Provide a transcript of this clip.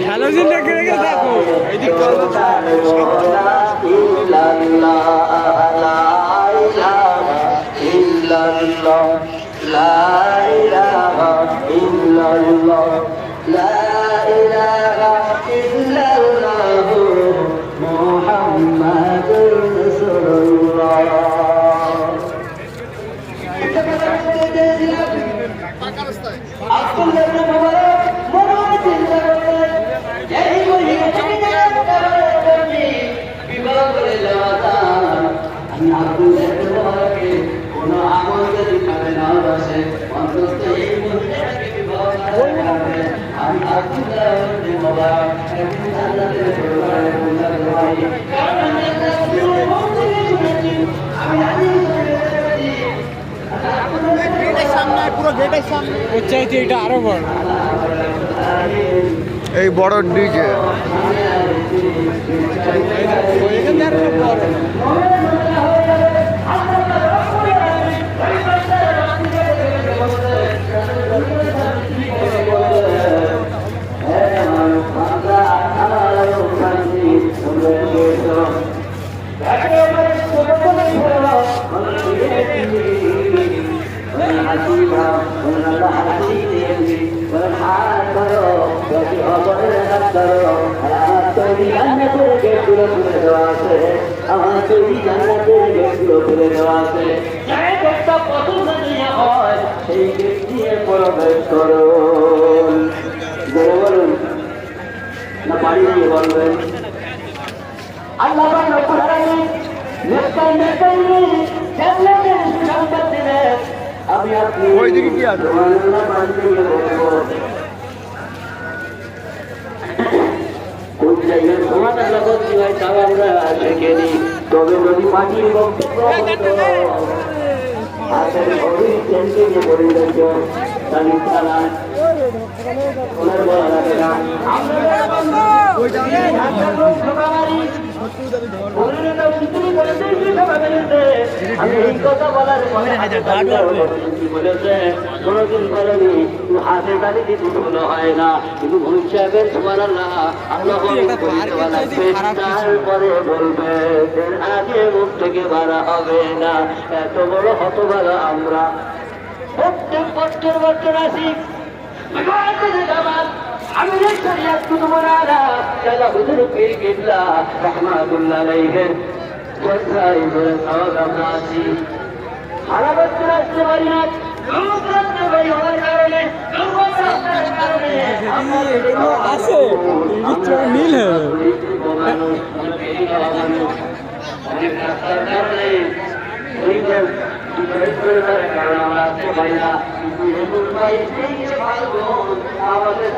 Halogen রেখে রেখে দেখো এদিক চাইতে এটা আরো বড় এই বড় ডিজে ওইদিকে কি আছে? তবে যদি পাখির বক্তব্য আমি এই কথা বলার বলেছে কোনদিন বলেনি হাতে গাড়িতে দুটো হয় না কিন্তু ভবিষ্যতের সুবহানাল্লাহ আল্লাহ তারপরে বলবে এর আগে মুখ থেকে বাড়া হবে না। এত বড় হতভাগা আমরা প্রত্যেক বছর আসি আমি হুজুর পীর কিবলা রাহমাতুল্লাহ আলাইহির জলসায় করে আমরা আছি। সারা বছর আসতে পারি না মিল আমাদের